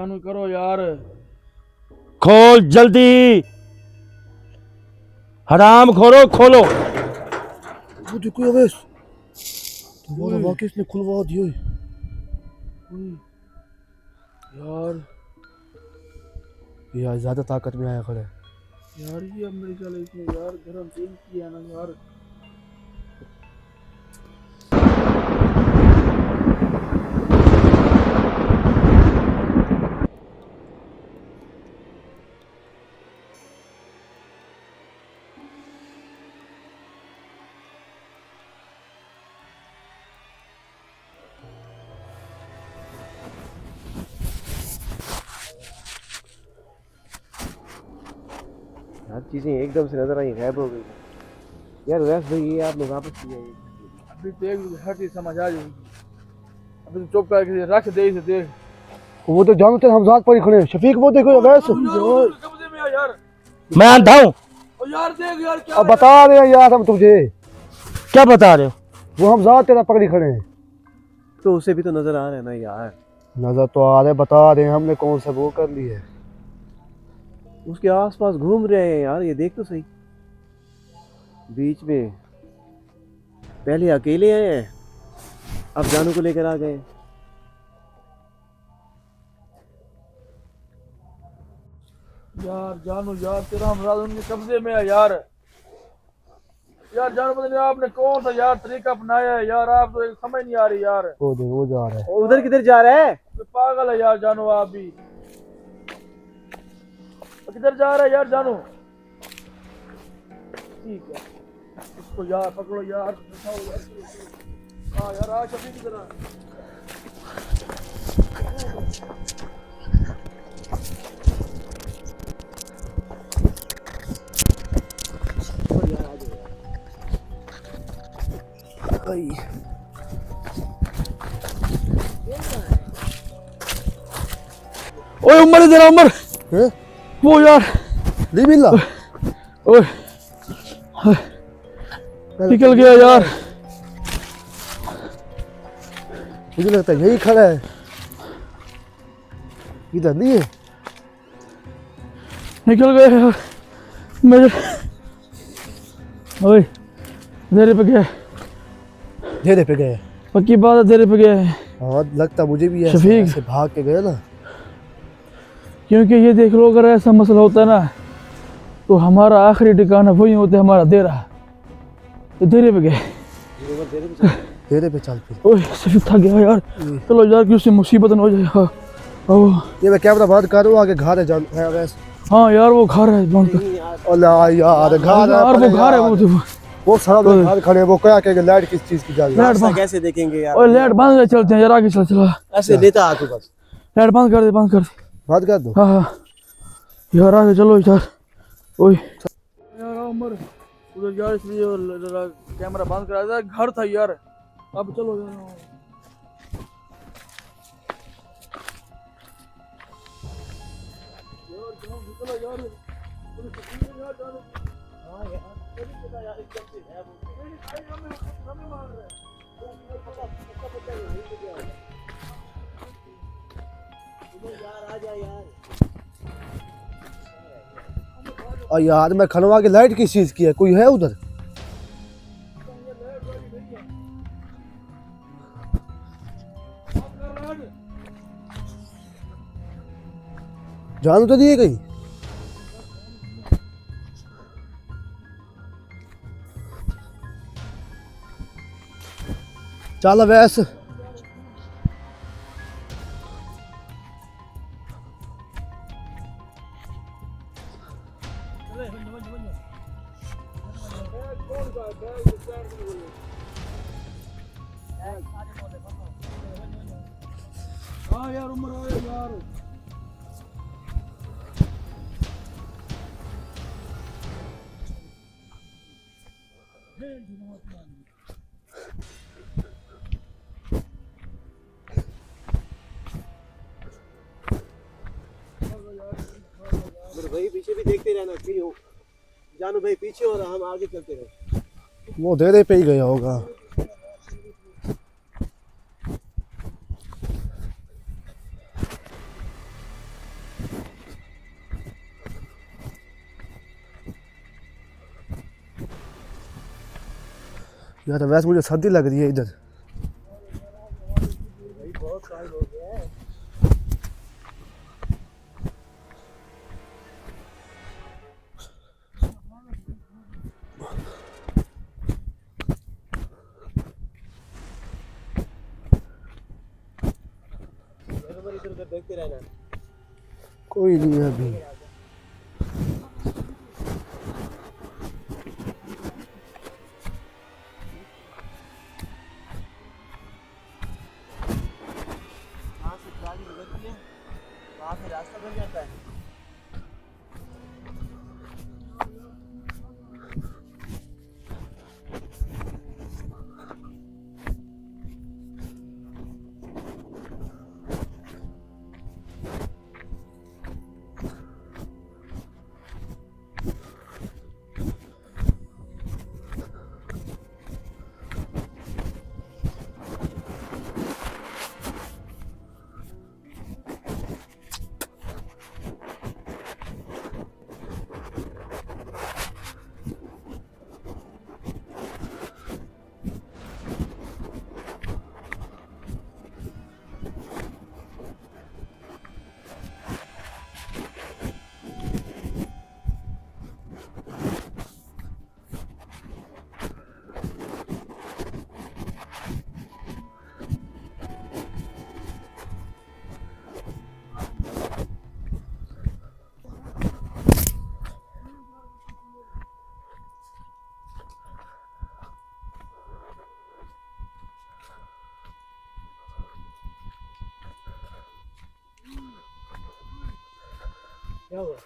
जानू करो यार। खोल जल्दी, हराम खोरो खोलो। वो देखो अवैस, तुम्हारा वाकई इसने खुलवा दिया। यार यार ज्यादा ताकत में आया खड़ा है। यार ये अब मेरे ख्याल इसने यार गरम तेल किया ना यार। हर चीजें एकदम से नजर आई, गायब हो गई। यार वैस भाई ये आपने वापस किया ये? अभी देख हर चीज समझ आ जाएगी। अभी तो चुप करके रख दे इसे देख। वो तो जानते हैं हम जाग पर ही खड़े हैं। शफीक वो देखो अवैस, कब्जे में आ यार। मैं अंधा हूँ? और यार देख यार क्या अब बता रहे हैं यार हम तुझे। क्या बता रहे हो? वो हम जाग तेरा पकड़ी खड़े हैं। तो उसे भी तो नजर आ रहा है ना यार। नजर तो आ रहे, बता रहे हैं हमने कौन सा वो कर ली है। उसके आसपास घूम रहे हैं यार, ये देख तो सही। बीच में पहले अकेले आए हैं, अब जानू को लेकर आ गए। यार जानू यार तेरा हमराज उनके कब्जे में है यार। यार जानू पता नहीं आपने कौन सा यार तरीका अपनाया है यार। आप तो एक समझ नहीं आ रही यार। वो देख वो जा रहा है। और उधर किधर जा रहा है? पागल है यार जानू आप भी। किधर जा रहा है यार जानू? ठीक है इसको यार पकड़ो यार, उठाओ यार। हाँ यार आज शफीक की तरह। ओए उमर इधर आ, उमर। हैं? वो यार नहीं मिला। ओए निकल गया यार। मुझे लगता है यही खड़ा है, इधर नहीं है। निकल गया यार मेरे। ओए देरे पे गया, घेरे पे गए। पक्की बात है देरे पे गया है। हाँ लगता मुझे भी ऐसा, शफीक। ऐसे भाग के गए ना। क्योंकि ये देख लो अगर ऐसा मसला होता है ना तो हमारा आखिरी ठिकाना वही होता है, हमारा देरा। ये देरे पे गए। घेरे पे चल फिर। ओए शफीक थक गया यार। चलो यार कि उससे मुसीबत न हो जाए। हाँ ये मैं कैमरा बंद कर रहा हूँ, आगे घर है जान है वैसे। हाँ यार वो घर है बंद कर। अल्लाह यार घर है, यार वो घर है वो सारा लोग घर खड़े हैं। वो क्या कहेंगे लाइट किस चीज की जा रही है? लाइट बंद कैसे देखेंगे यार? ओए लाइट बंद कर चलते हैं यार आगे चल। चला ऐसे लेता आ तू बस। लाइट बंद कर दे, बंद कर दे। बंद कर दो। हाँ हाँ यार आगे चलो यार। ओए यार उमर उधर यार इसलिए कैमरा बंद करा था। घर था यार। अब चलो यार। और यार मैं खनवा की लाइट किस चीज की है? कोई है उधर? जान तो दिए कहीं? चल वैस। हाँ यार उमर आए यार। मेरे भाई पीछे भी देखते रहना, कहीं हो जानू भाई पीछे हो रहा, हम आगे चलते रहे। वो देरे पे ही गया होगा। यार वैसे मुझे सर्दी लग रही है इधर। देखते रहना। कोई नहीं है अभी। वहाँ से गाड़ी गुजरती है, वहाँ से रास्ता बन जाता है। क्या हुआ?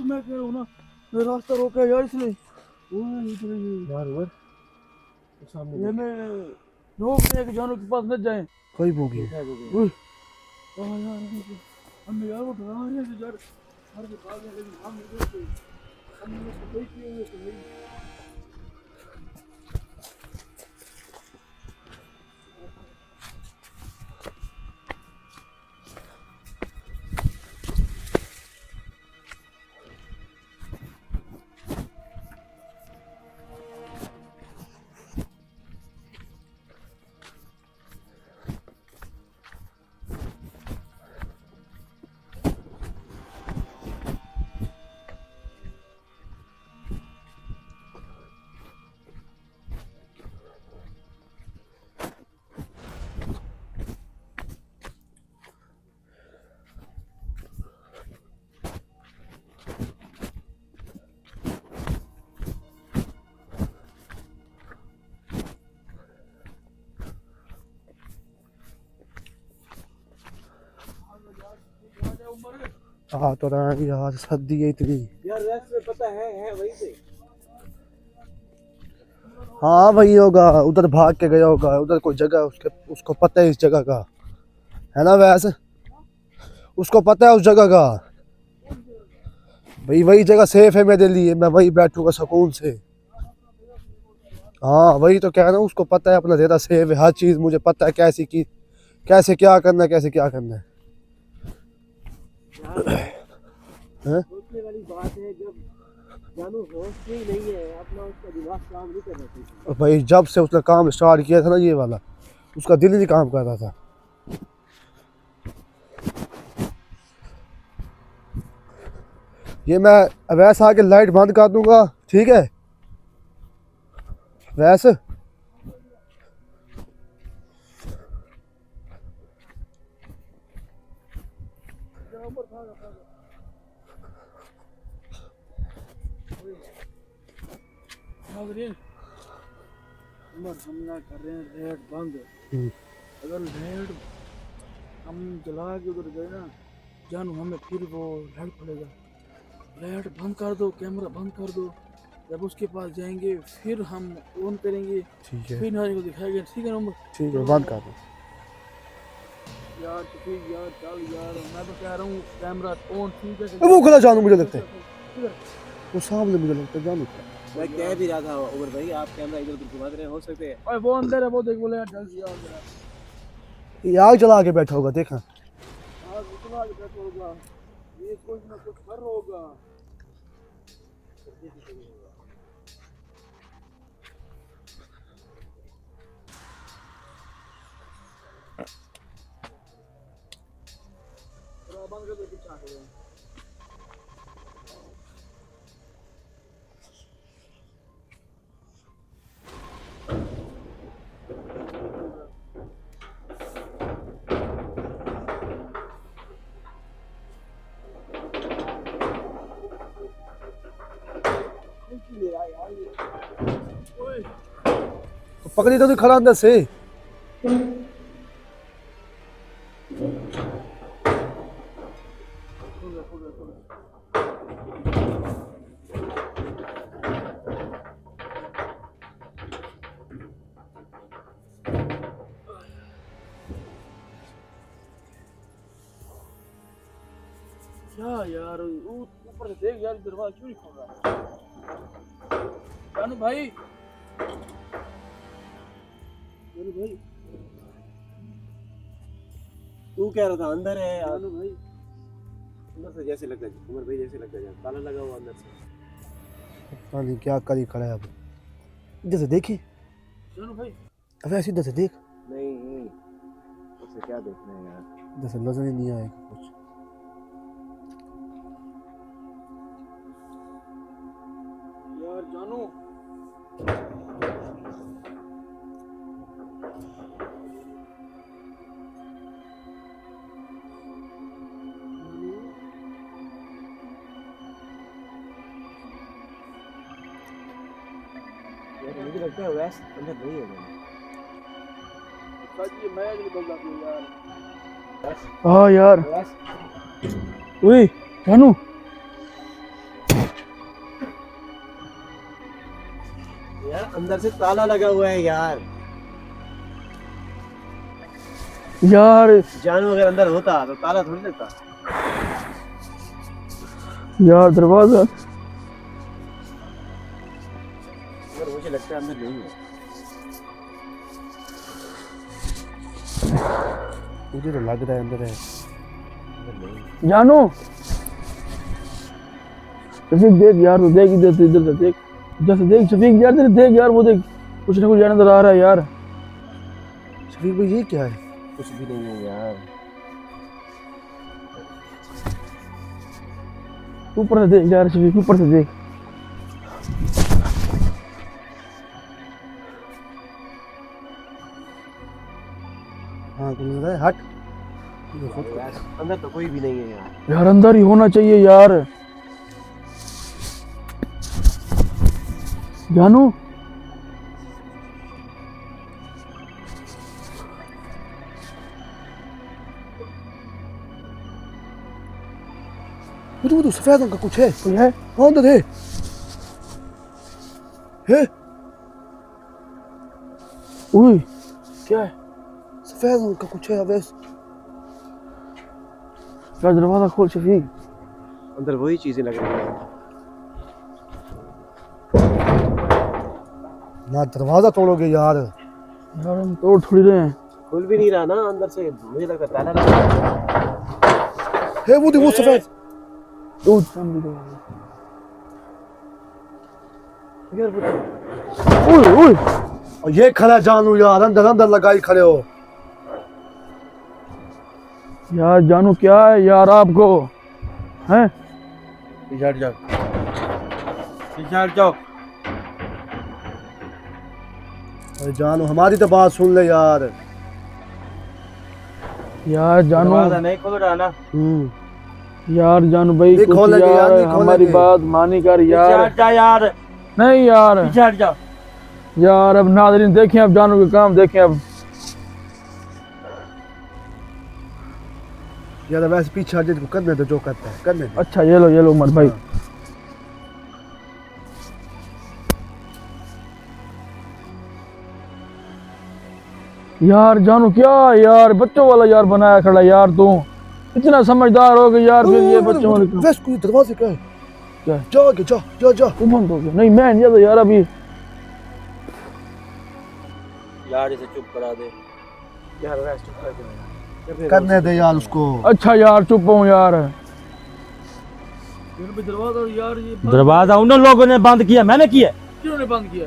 मैं कह रहा हूँ ना, मैं रास्ता रोका यार इसलिए। यार उधर सामने ये मैं रोक रहे कि जानों के पास न जाएं। कोई बोगी यार हम यार वो डरा रहे हैं यार, हर के भाग रहे लेकिन हम नहीं देखते, हम लोग तो किए हुए थे भाई। हाँ तो रहा है यार, सर्दी है इतनी। यार रास्ते में पता है वहीं पे। हाँ वही होगा, उधर भाग के गया होगा, उधर कोई जगह उसके, उसको पता है इस जगह का, है ना वैसे उसको पता है उस जगह का। भाई वही जगह सेफ है मेरे लिए, मैं वही बैठूंगा सुकून से। हाँ वही तो कह रहा हूँ, उसको पता है अपना ज़्यादा सेफ है, हर चीज़ मुझे पता है, कैसे की कैसे क्या करना है, कैसे क्या करना है। सोचने वाली बात है, जब जानू होश ही नहीं है अपना, उसका दिमाग काम नहीं कर रहा था। और भाई जब से उसने काम स्टार्ट किया था ना ये वाला, उसका दिल ही नहीं काम कर रहा था। ये मैं वैसे आके लाइट बंद कर दूंगा, ठीक है वैसे। नाज़रीन, उमर हम ना कर रहे हैं रेड बंद। अगर रेड हम जला के उधर गए ना जानू, हमें फिर वो लड़ पड़ेगा। लाइट बंद कर दो, कैमरा बंद कर दो, जब उसके पास जाएंगे फिर हम ऑन करेंगे, ठीक है फिर नारी को दिखाएंगे, ठीक है ना उमर? ठीक है, बंद कर दो यार तो फिर यार चल यार, मैं तो कह रहा हूँ कैमरा ऑन, ठीक है। वो खुला जानू, मुझे लगता है वो सामने, मुझे लगता है जानू। मैं कह भी रहा था उमर भाई, आप कैमरा इधर उधर घुमा रहे हो सकते हैं। ओए वो अंदर है, वो देख, बोले यार जल्दी आओ जरा। ये आग जला के बैठा होगा, देखा। आज इतना आगे बैठा होगा, ये कुछ ना कुछ कर होगा। बंद कर दो, पीछे आ गए। तो पकड़ी तो नहीं खड़ा अंदर से। क्या यार, ऊपर से देख यार, दरवाजा क्यों नहीं खोल रहा? जानू भाई, जानू भाई, तू कह रहा था अंदर है यार। जानू भाई, अंदर से जैसे लगता है उमर भाई, जैसे लगता है ताला लगा हुआ अंदर से। पता नहीं क्या करी खड़ा है। अब इधर से देखी, जानू भाई, अब ऐसे इधर से देख। नहीं उसे क्या देखना है यार। इधर से नजर ही नहीं आएगा कुछ। यार जानू, यार मुझे लगता है वैसे अंदर नहीं है। सच ये मैं निकल जाती हूँ यार। हाँ यार, ओए जानू, यार अंदर से ताला लगा हुआ है यार। यार जानू अगर अंदर होता तो ताला थोड़ी लगता। यार दरवाजा, यार मुझे लगता है अंदर नहीं है। मुझे तो लग रहा है अंदर है। अंदर नहीं। जानू शफीक देख यार, वो देख इधर से, इधर से देख, इधर से देख शफीक यार, इधर देख यार, वो देख कुछ ना कुछ यार अंदर आ रहा है यार। शफीक भाई ये क्या है? कुछ भी नहीं है यार। ऊपर से देख यार शफीक, ऊपर से देख। हाँ कुछ नजर है, हट। यार अंदर तो कोई भी नहीं है यार। यार अंदर ही होना चाहिए यार। जानू वो तो सफेद रंग का कुछ है। कोई है? हाँ अंदर है। ओए क्या है? सफेद रंग का कुछ है अवैस। यार दरवाजा खोल शफीक। अंदर वही चीजें लग रही हैं। ना दरवाजा तोड़ोगे यार। यार हम तोड़ थोड़ी रहे हैं। खुल भी नहीं रहा ना अंदर से, मुझे लगता है ताला लगा है वो सफेद। तोड़ सामने दो। ओए ओए और ये खड़ा जानू यार, अंदर अंदर लगाई खड़े हो। यार जानू क्या है यार आपको, हैं? पीछे हट जाओ, पीछे हट जाओ। अरे जानू हमारी तो बात सुन ले यार। यार जानू नहीं खोल रहा ना। यार जानू भाई नहीं कुछ खोलेंगे यार, यार नहीं हमारी खोलेंगे। बात मानी कर यार। हट जा यार, नहीं यार पीछे हट जा। यार अब नाज़रीन देखें, अब जानू के काम देखें अब। यार वैसे पीछे हट जाए, करने दो जो करता है करने दो। अच्छा ये लो उमर भाई। यार जानू क्या यार बच्चों वाला यार बनाया खड़ा यार, तू इतना समझदार हो गया यार, फिर ये बच्चों वाले वैसे कोई दरवाजे का है। क्या जाओ आगे, जाओ जाओ जाओ। तुम बंद हो गया? नहीं मैं नहीं जाता यार अभी। यार इसे चुप करा दे यार, वैसे चुप कर दे करने दे यार उसको। अच्छा यार चुप हूँ यार। यार भाई दरवाजा यार ये बंद दरवाजा उन लोगों ने बंद किया, मैंने किया। किन्होंने बंद किया?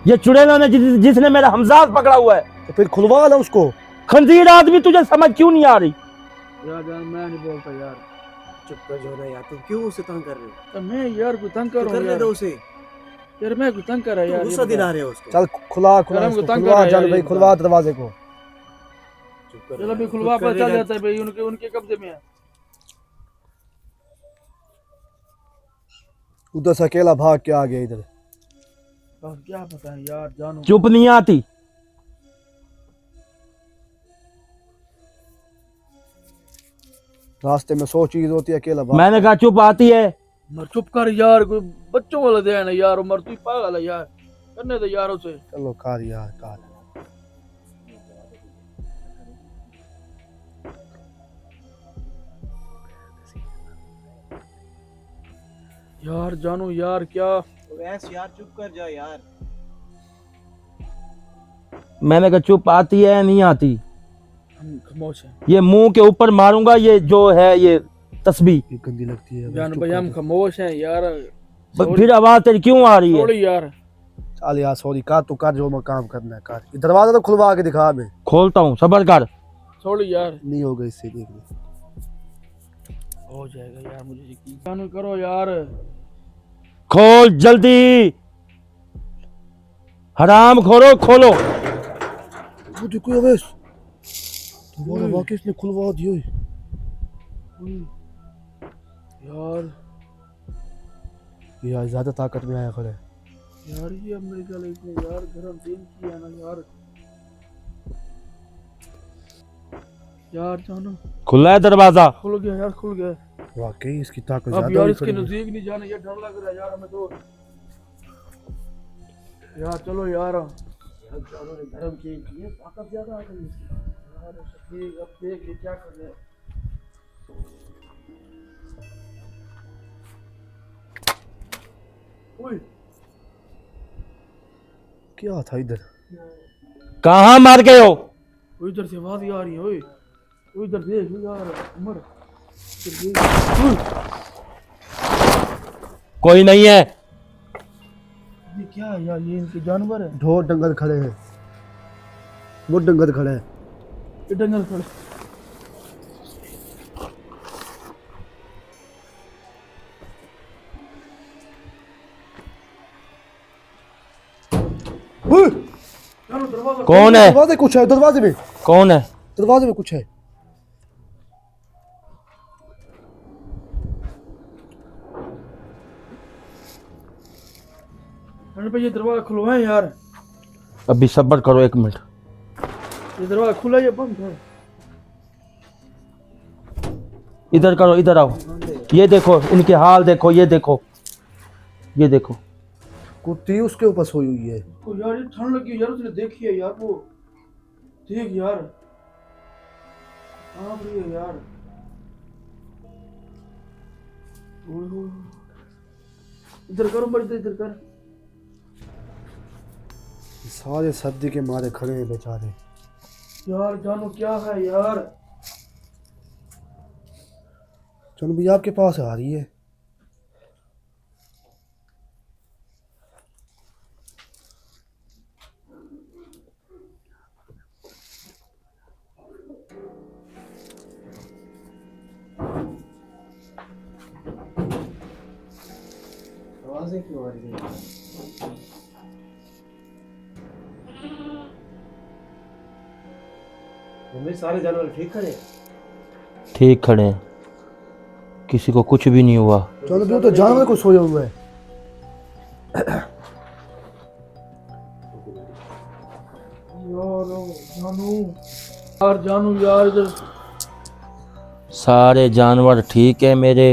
ये चुड़ैलों ने जिसने मेरा हमजाद पकड़ा हुआ है। तो फिर खुलवा लो उसको। खंजीर आदमी, तुझे समझ क्यों नहीं आ रही? यार जान मैं नहीं बोलता यार। चुप कर जो ना यार, तुम क्यों उसे तंग कर रहे हो? तो मैं यार कोई तंग कर तो रहा हूँ करने यार। दो उसे, यार मैं कोई तंग कर रहा है तुम यार। गुस्सा ये बता। दिला रहे हो उसको। चल खुला खुला यार हमको इसको, तंग कर खुलवा रहा है चल यार, भाई, ये खुलवा दरवाजे को। चुप कर चल अभी यार, खुलवा कुछ पता चल करेगा। जाता है भाई उनके उनके कब्जे में है। उधर से अकेला भाग के आ गया इधर। और क्या पता है यार जानू। चुप नहीं आती। रास्ते में 100 चीज होती है, अकेला भाग। मैंने कहा चुप आती है। मर चुप कर यार, कोई बच्चों वाला ध्यान है यार। मर तू पागल है यार, करने दे यार उसे। चलो कार यार कार। यार जानू यार क्या। वैसे यार चुप कर जा यार। मैंने कहा चुप आती है नहीं आती। हम खामोश हैं ये मुंह के ऊपर मारूंगा, ये जो है ये तस्बीह। ये गंदी लगती है। जानू चुप भाई, कर हम दे। खामोश हैं यार। फिर आवाज तेरी क्यों आ रही है? थोड़ी यार। चल यार सॉरी, कर तू कर जो मैं काम करना है कर। ये दरवाजा तो खुलवा के दिखा मैं। खोलता हूँ, सबर कर। थोड़ी यार। नहीं होगा इससे, देख ले। हो जाएगा यार, मुझे यकीन। जानू करो यार। खोल जल्दी, हराम खोलो, खोलो। वो देखो अवेश, तुम्हारा वाकई इसने खुलवा दिया। यार यार ज्यादा ताकत में आया खड़े। यार ये अब मेरे ख्याल इसने यार गरम तेल किया ना यार। यार जानू खुला है दरवाजा। खुल गया यार, खुल गया। वाकई इसकी ताकत अब ज्यादा यार हुई इसके खड़ी है। नजदीक नहीं जाना, ये डर लग रहा है यार हमें तो। यार चलो यार। यार जानू ने गरम तेल किया, ताकत ज्यादा आ गई इसकी। यार शकील अब देख ये क्या कर रहे हैं। ओए क्या था इधर? कहाँ मार गए हो? ओए इधर से आवाज आ रही है। ओए ओए इधर देख यार उमर, इधर देख। कोई नहीं है। ये क्या है यार, ये इनके जानवर है। ढोर डंगर खड़े हैं, वो डंगर खड़े हैं। ये डंगर खड़े। ओए, जानू दरवाजा कौन है? दरवाजे कुछ है, दरवाजे में, कौन है? दरवाजे में कुछ है। अरे भाई ये दरवाजा खुलवाए यार। अभी सब्र करो 1 मिनट। ये दरवाजा खुला या बंद है? इधर करो, इधर आओ। ये देखो इनके हाल देखो, ये देखो, ये देखो। कुत्ती उसके ऊपर सोई हुई है। ओ यार ये ठंड लगी है यार, उसने देखी है यार वो। देख यार कांप रही है यार। ओए होए। इधर करो बड़ी, इधर कर। सारे सर्दी के मारे खड़े हैं बेचारे। यार जानू क्या है यार। चलो भैया आपके पास आ रही है। आवाजें क्यों आ रही है? मम्मी सारे जानवर ठीक खड़े हैं? ठीक खड़े हैं, किसी को कुछ भी नहीं हुआ। चलो भैया तो जानवर को सोया हुआ है। यार जानू, यार जानू यार इधर। सारे जानवर ठीक है मेरे,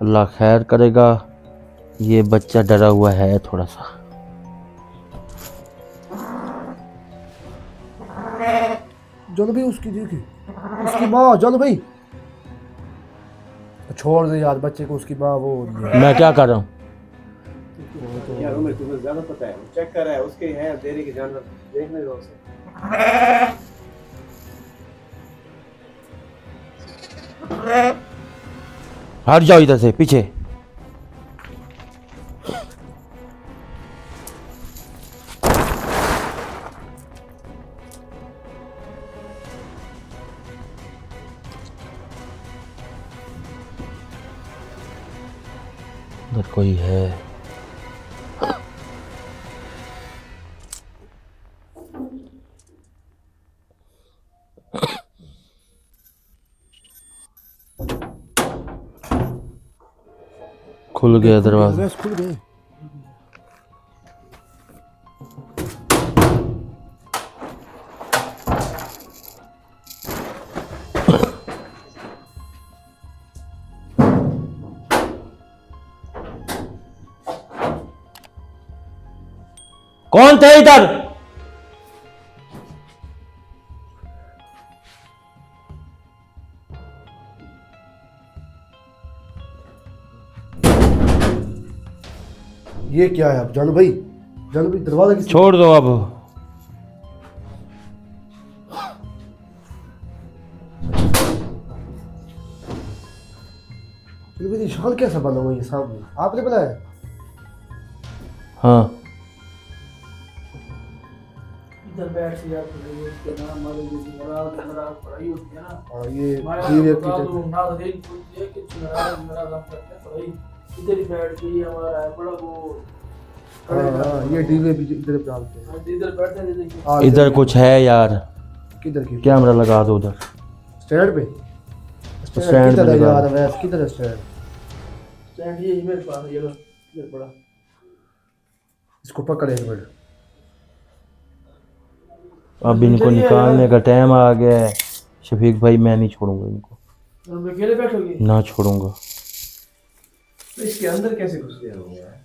अल्लाह खैर करेगा। ये बच्चा डरा हुआ है थोड़ा सा। चलो भाई उसकी देखी, उसकी माँ। चलो भाई छोड़ दे यार बच्चे को, उसकी माँ वो हो रही है। मैं क्या कर रहा हूँ? यार उम्र तुम्हें ज्यादा पता है, चेक कर रहा है उसके हैं डेयरी के जानवर, देखने दो उसे। हट जाओ इधर से, पीछे। उधर कोई है। खुल गया दरवाजा। बस खुल गए। कौन थे इधर? ये क्या है अब जानू भाई? जानू भाई दरवाजा किस छोड़ दो अब। जानू भाई निशान कैसा बना हुआ है ये सामने? आपने बनाया? हाँ, इधर बैठ से यार उसके नाम मारे नाराज पढ़ाई होती है ना। हाँ ये माया ये बता दो ना देख कुछ ये कि नाराज करते पढ़ाई इधर ही बैठ के, ये हमारा है बड़ा वो। हाँ ये डीवे भी इधर डालते हैं। इधर बैठते हैं देखिए। हाँ, इधर कुछ है यार। किधर की? कैमरा लगा दो उधर। स्टैंड पे? स्टैंड किधर पे है लगा यार? दो। वैसे किधर है स्टैंड? स्टैंड ये मेरे पास है, ये लो इधर पड़ा। इसको पकड़ एक मिनट। अब इनको निकालने का टाइम आ गया है। शफीक भाई मैं नहीं छोड़ूंगा इनको, तुम अकेले बैठोगे? ना छोड़ूंगा। तो इसके अंदर कैसे घुस गया होगा यार?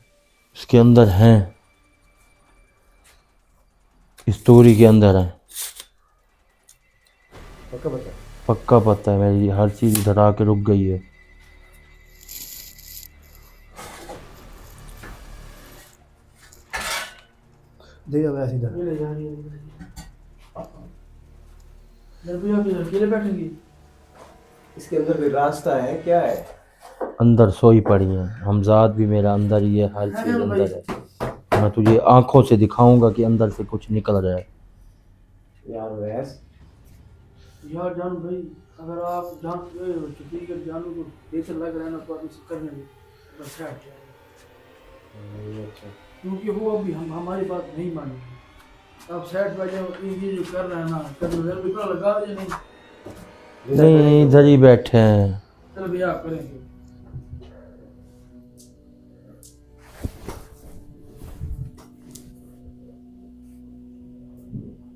इसके अंदर हैं, स्टोरी के अंदर है। पक्का बता। पक्का पता है, मेरी हर चीज इधर आके रुक गई है। देखा वैसे इधर। ये ले जा रही है इधर भी आप इधर अकेले बैठेंगे? इसके अंदर कोई रास्ता है क्या है? अंदर सोई पड़ी है। हमजाद भी मेरा अंदर ही है, हर चीज अंदर है। मैं तुझे आंखों से दिखाऊंगा कि अंदर से कुछ निकल रहा है। यार वैस यार जानू भाई, अगर आप जान छुट्टी कर जानू को देख लग रहा है ना तो आप इसे करने दो बस है। क्योंकि वो अभी हमारी बात नहीं मानेंगे। आप सेट बैठे ये जो कर रहे हैं ना, कभी भी कल लगा दे नहीं। नहीं, इधर ही बैठे हैं। चलो भैया आप करेंगे।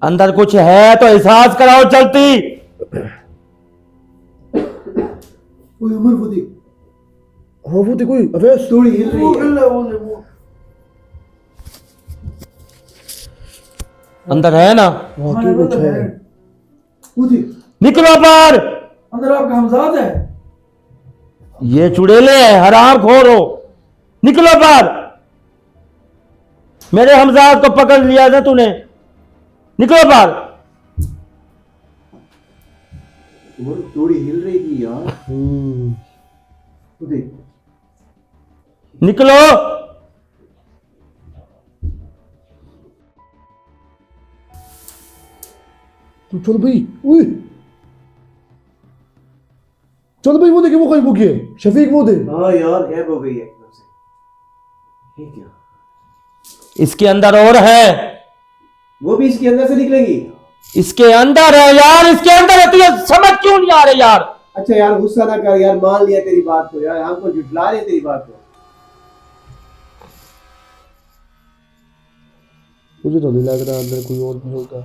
अंदर कुछ है तो एहसास कराओ चलती। ओए उमर वो देख। हाँ वो देख कोई। अबे थोड़ी हिल रही वो है। हिल रहा है, वो अंदर है ना? वहाँ की कुछ है। वो देख। निकलो बाहर। अंदर आपका हमजाद है। ये चुड़ैले हैं, हराम खोर हो। निकलो बाहर। मेरे हमजाद को पकड़ लिया था तूने। निकलो बाहर। वो थोड़ी हिल रही थी यार। वो देख। निकलो। तू चल भाई। ओए चल भाई वो देखे वो कहीं वो किए शफीक वो दे। हाँ यार गैप हो गई है एकदम से। ये क्या? इसके अंदर और है। वो भी इसके अंदर से निकलेगी? इसके अंदर है यार, इसके अंदर है। तुझे समझ क्यों नहीं आ रही यार? अच्छा यार गुस्सा ना कर यार, मान लिया तेरी बात को यार, हमको झुठला रहे तेरी बात को। मुझे तो नहीं लग रहा अंदर कोई और भी होगा।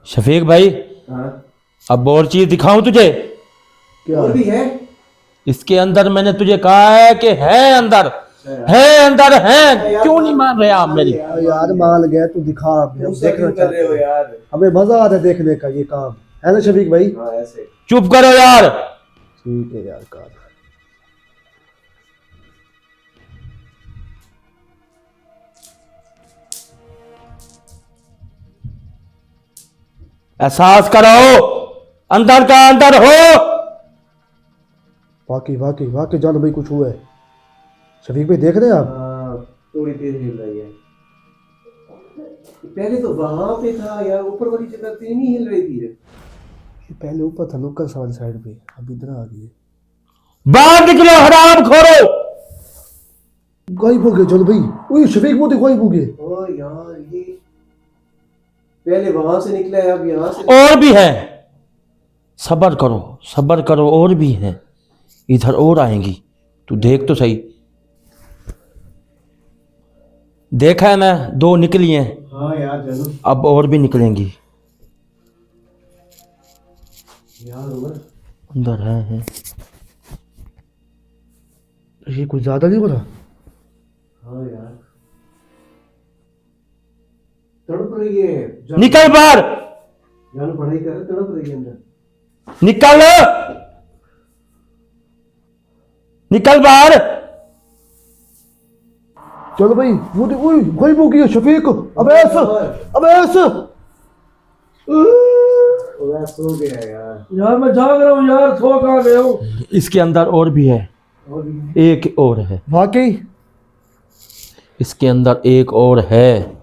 शफीक भाई, हाँ अब और चीज दिखाऊं तुझे? क्या और भी है? इसके अंदर मैंने तुझे कहा है कि है अंदर, है अंदर है। क्यों नहीं मान रहे आप मेरी? यार मान गया तू दिखा। अब गुस्सा क्यों कर रहे हो यार? हमें मजा आता है देखने का ये काम है ना शफीक भाई? हाँ ऐसे। चुप करो यार। ठीक है यार काम। एहसास करो, अंदर का अंदर हो। वाकई वाकई वाकई जान भाई कुछ हुआ है। शफीक भाई देख रहे हैं आप? थोड़ी देर हिल रही है। पहले तो वहां पे था यार, ऊपर वाली जगह पे नहीं हिल रही थी। ये पहले ऊपर था नुक्कड़ वाली साइड पे, अब इधर आ गई है। बाहर निकलो हराम खोरो। गायब हो गए जान भाई। ओए शफीक मोदी गायब हो गए। ओ यार ये पहले वहां से निकला है, अब यहाँ से। और भी है, सब्र करो सब्र करो, और भी है इधर, और आएंगी। तू देख तो सही। देखा है मैं, 2 निकली हैं, हाँ यार जानू अब और भी निकलेंगी। यार उमर, अंदर है। ये कुछ ज्यादा नहीं हो रहा? हाँ यार तड़प रही है। निकल बाहर, जानू पढ़ाई कर रहे, तड़प रही है अंदर। निकल निकल बाहर। चलो भाई मोदी। ओए गायब हो गई है शफीक। Abyss abyss. वो सो गया यार। यार मैं जाग रहा हूँ यार, सो कहाँ गया हूँ। इसके अंदर और भी है, एक और है। वाकई इसके अंदर एक और है।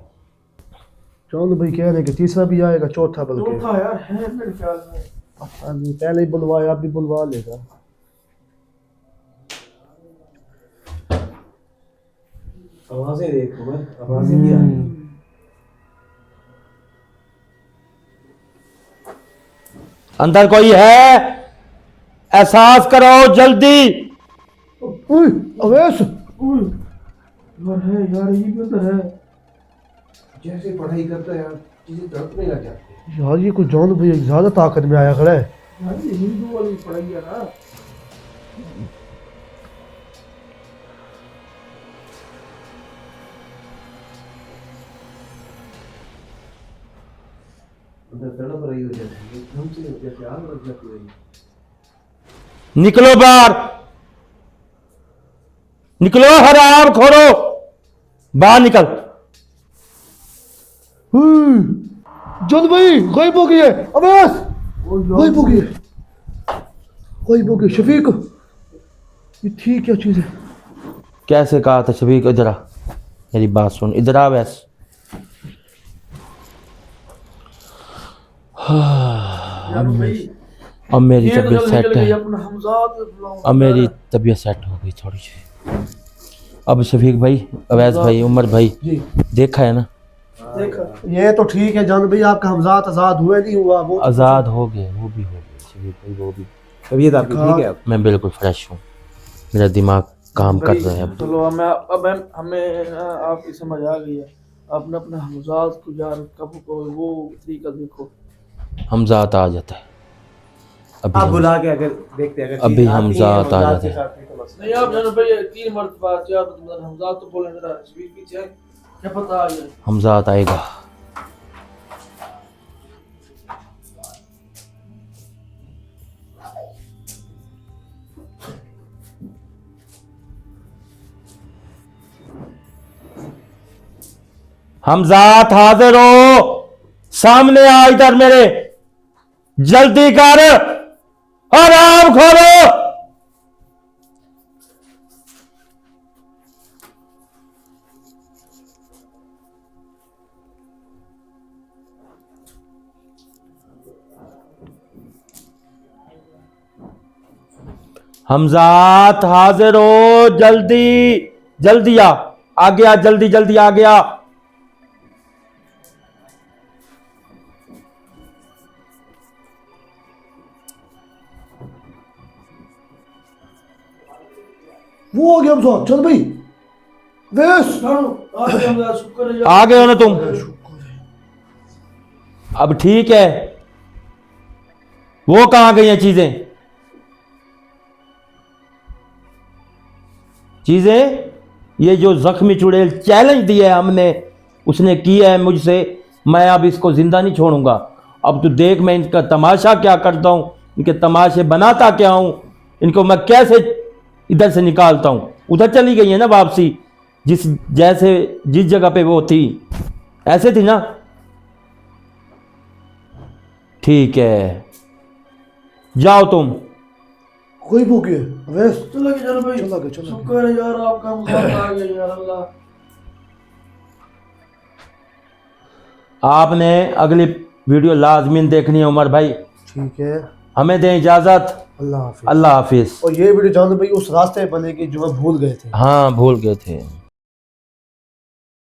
चलो भाई कह रहे हैं कि तीसरा भी आएगा, चौथा बल्कि। चौथा यार है मेरे ख्याल में। अभी पहले ही बुलवाया, आप भी बुलवा लेगा। आवाजें देख उमर, आवाजें भी आ रही हैं। अंदर कोई है, एहसास करो जल्दी। ओए अवैस। यार है यार, ये भी अंदर है। जैसे पढ़ाई करता है यार, चीजें तड़पने लग जाती है। यार ये कुछ जान भाई ज्यादा ताकत में आया खड़ा है। यार ये हिंदू वाली पढ़ाई है ना। अंदर तड़प रही हो जाती है, एकदम से जैसे आग लग जाती है। निकलो बाहर, निकलो हराम खोरो, बाहर निकल। जान भाई गायब हो गई है। अवैस गायब हो गई है, गायब हो गई। शफीक ये थी क्या चीज है? कैसे कहा था शफीक, इधर आ, मेरी बात सुन, इधर आ। वैस यार भाई अब मेरी ये तो तबीयत जल्दी सेट निकल गई, है, अपना हमजाद बुलाऊं। अब मेरी तबीयत सेट हो गई थोड़ी सी। अब शफीक भाई, अवैस भाई, उमर भाई, जी देखा है ना, देखा। ये तो ठीक है जान भाई, आपका हमजात आजाद हुआ नहीं हुआ वो आज़ाद हो गए, वो भी हो गए शफीक भाई, वो भी। तबीयत आपकी ठीक है अब? मैं बिल्कुल फ्रेश हूँ, मेरा दिमाग काम कर रहा है अब। चलो हमें ना आपकी समझ आ गई है। आपने अपने हमजाद को यार कब को वो तरीका देखो। हमजात आ जाता है अभी, आप बुला के अगर देखते हैं, अगर अभी चीज़ आती हम है, ज़ात आ हमजात जाते के हैं। साथ भी तो मसला नहीं आप जानो भाई 3 मरतबा क्या तो हमजाद तो बोले मेरा स्पीच पीछे है, क्या पता आ गया। हमजात आएगा। हमजात हाजिर हो, सामने आ इधर मेरे, जल्दी कर, आराम खोलो। हमजात हाजिर हो, जल्दी जल्दी आ गया, जल्दी जल्दी आ गया। वो हो गया हमजात। चल भाई अवैस आज हमजाद शुक्र है आ गए हो ना तुम, अब ठीक है। वो कहां गई हैं चीजें, चीजें ये जो जख्मी चुड़ैल चैलेंज दिया है हमने, उसने किया है मुझसे, मैं अब इसको जिंदा नहीं छोड़ूंगा। अब तू देख मैं इनका तमाशा क्या करता हूं, इनके तमाशे बनाता क्या हूं, इनको मैं कैसे इधर से निकालता हूं। उधर चली गई है ना वापसी, जिस जगह पे वो थी, ऐसे थी ना। ठीक है, जाओ तुम। गायब हो गया अवैस। चला गया जान भाई, चला गया, चला गया। शुक्र है यार आपका मुकाम आ गया यार अल्लाह। आपने अगली वीडियो लाजमीन देखनी है उमर भाई। ठीक है, हमें दें इजाजत। अल्लाह हाफिज। अल्लाह हाफिज। और ये वीडियो जान भाई उस रास्ते पर लेके जो हम भूल गए थे। हाँ, भूल गए थे।